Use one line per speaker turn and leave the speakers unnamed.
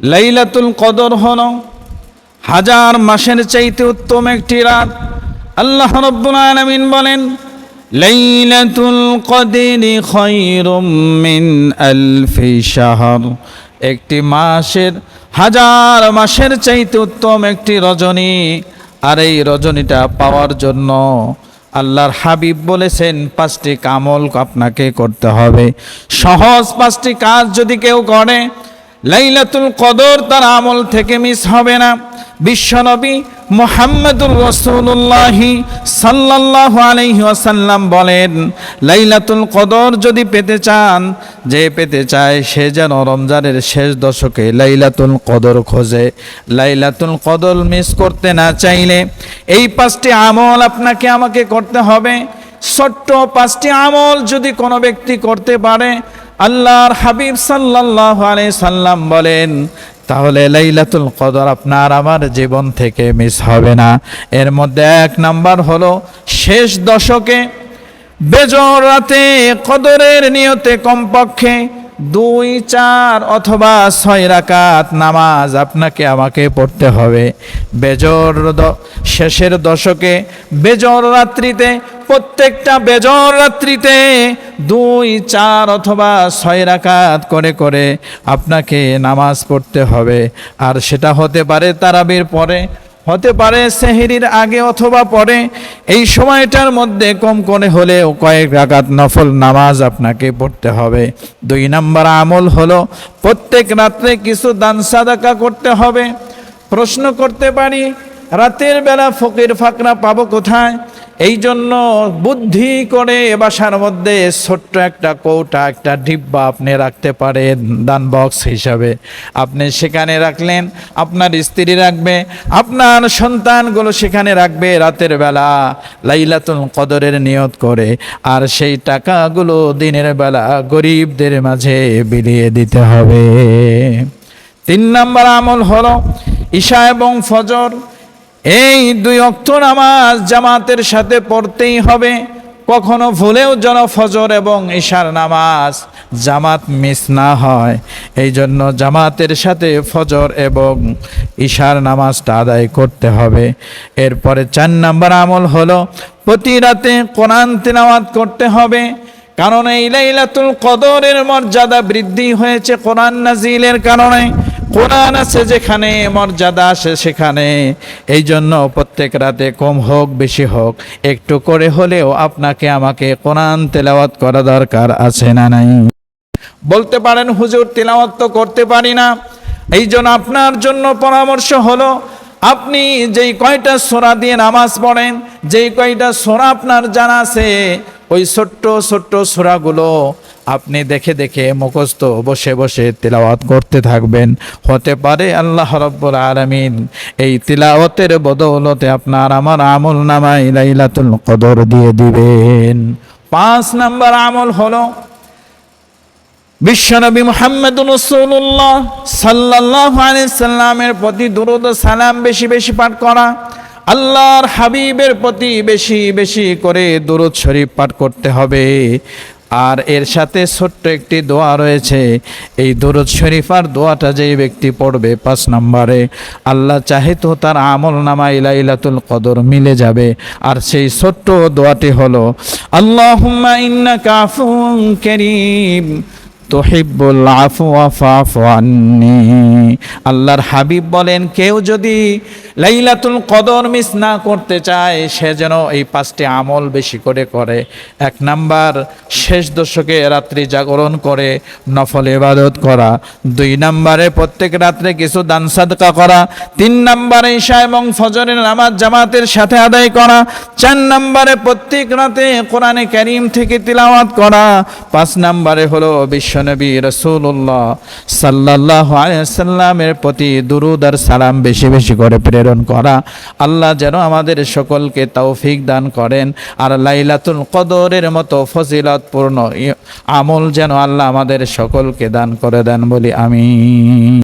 লাইলাতুল কদর হলো হাজার মাসের চাইতে উত্তম একটি রাত। আল্লাহ রাব্বুল আলামিন বলেন, লাইলাতুল কদরি খায়রুম মিন আলফি শাহর। একটি মাসের হাজার মাসের চাইতে উত্তম একটি রজনী। আর এই রজনীটা পাওয়ার জন্য আল্লাহর হাবিব বলেছেন 5টি আমল আপনাকে করতে হবে। সহজ 5টি কাজ যদি কেউ করে, লাইলাতুল কদর তার আমল থেকে মিস হবে না। বিশ্বনবী মুহাম্মদুর রাসূলুল্লাহ সাল্লাল্লাহু আলাইহি ওয়াসাল্লাম বলেন, লাইলাতুল কদর যদি পেতে চান, যে পেতে চায় সে যেন রমজানের শেষ দশকে লাইলাতুল কদর খোঁজে। লাইলাতুল কদর মিস করতে না চাইলে এই 5টি আমল আপনাকে আমাকে করতে হবে। ছোট্ট 5টি আমল যদি কোনো ব্যক্তি করতে পারে, আল্লাহর হাবিব সাল্লাল্লাহু আলাইহি সাল্লাম বলেন, তাহলে লাইলাতুল কদর আপনার আমার জীবন থেকে মিস হবে না। এর মধ্যে 1 নাম্বার হলো শেষ দশকে বেজর রাতে কদরের নিয়তে কমপক্ষে 2, 4 অথবা 6 রাকাত নামাজ আপনাকে আমাকে পড়তে হবে। বেজর শেষের দশকে বেজর রাত্রিতে, প্রত্যেকটা বেজর রাত্রিতে 2, 4 অথবা 6 রাকাত করে করে আপনাকে নামাজ পড়তে হবে। আর সেটা হতে পারে তারাবির পরে, হতে পারে সেহরির আগে অথবা পরে। এই সময়টার মধ্যে কম করে হলেও কয়েক রাকাত নফল নামাজ আপনাকে পড়তে হবে। 2 নাম্বার আমল হলো প্রত্যেক রাত্রে কিছু দান সাদাকা করতে হবে। প্রশ্ন করতে পারি, রাতের বেলা ফকির ফাকরা পাবো কোথায়? এই জন্য বুদ্ধি করে বাসার মধ্যে ছোট্ট একটা কৌটা, একটা ডিব্বা আপনি রাখতে পারেন দান বক্স হিসাবে। আপনি সেখানে রাখলেন, আপনার স্ত্রী রাখবে, আপনার সন্তানগুলো সেখানে রাখবে রাতের বেলা লাইলাতুল কদরের নিয়ত করে। আর সেই টাকাগুলো দিনের বেলা গরিবদের মাঝে বিলিয়ে দিতে হবে। 3 নাম্বার আমল হলো ঈশা এবং ফজর। এই 2 ওয়াক্ত নামাজ জামাতের সাথে পড়তেই হবে। কখনো ভুলেও যেন ফজর এবং ঈশার নামাজ জামাত মিস না হয়। এই জন্য জামাতের সাথে ফজর এবং ঈশার নামাজটা আদায় করতে হবে। এরপরে 4 নাম্বার আমল হলো প্রতি রাতে কোরআন তিলাওয়াত করতে হবে। কারণ এই লাইলাতুল কদরের মর্যাদা বৃদ্ধি হয়েছে কোরআন নাজিলের কারণে। কোরআন আছে যেখানে, মর্যাদা আছে সেখানে। এই জন্য প্রত্যেক রাতে কম হোক বেশি হোক একটু করে হলেও আপনাকে আমাকে কোরআন তেলাওয়াত করা দরকার আছে না নাই? বলতে পারেন, হুজুর তেলাওয়াত তো করতে পারি না। এই জন্য আপনার জন্য পরামর্শ হলো, আপনি যেই কয়টা সূরা দিয়ে নামাজ পড়েন, যেই কয়টা সূরা আপনার জানা আছে, ওই ছোট্ট ছোট্ট সূরাগুলো আপনি দেখে দেখে মুখস্থ বসে বসে তিলাওয়াত করতে থাকবেন। হতে পারে আল্লাহ রাব্বুল আলামিন এই তিলাওয়াতের বদৌলতে আপনার আমার আমল নামায় লাইলাতুল কদর দিয়ে দিবেন। 5 নাম্বার আমল হলো বিশ্বনবী মুহাম্মদুর রাসূলুল্লাহ সাল্লাল্লাহু আলাইহি সাল্লামের প্রতি দুরূদ ও সালাম বেশি বেশি পাঠ করা। আল্লাহর হাবিবের প্রতি বেশি বেশি করে দুরূদ শরীফ পাঠ করতে হবে। আর এর সাথে ছোট্ট একটি দোয়া রয়েছে। এই দুরূদ শরীফ আর দোয়াটা যেই ব্যক্তি পড়বে 5 নম্বরে, আল্লাহ চাহে তো তার আমল নামায় লাইলাতুল কদর মিলে যাবে। আর সেই ছোট্ট দোয়াটি হলো, আল্লাহুম্মা ইন্নাকা আফুউন কারীম তুহিব্বুল আফওয়া ফাফু আন্নি। আল্লাহর হাবিব বলেন, কেউ যদি লাইলাতুল কদর মিস না করতে চায়, সে যেন এই 5টি আমল বেশি করে করে। 1 নাম্বার শেষ দশকে রাত্রি জাগরণ করে নফল ইবাদত করা। 2 নাম্বারে প্রত্যেক রাত্রে কিছু দান সাদকা করা। 3 নাম্বারে ঈশা এবং ফজরের নামাজ জামাতের সাথে আদায় করা। 4 নাম্বারে প্রত্যেক রাতে কোরআনে কারীম থেকে তিলাওয়াত করা। 5 নাম্বারে হলো বিশ্বনবী রাসূলুল্লাহ সাল্লাল্লাহু আলাইহি ওয়াসাল্লামের প্রতি দুরূদ আর সালাম বেশি বেশি করে প্রেরণ করা। আল্লাহ যেন আমাদের সকলকে তৌফিক দান করেন। আর লাইলাতুল কদরের মতো ফজিলতপূর্ণ আমল যেন আল্লাহ আমাদের সকলকে দান করে দেন বলি আমিন।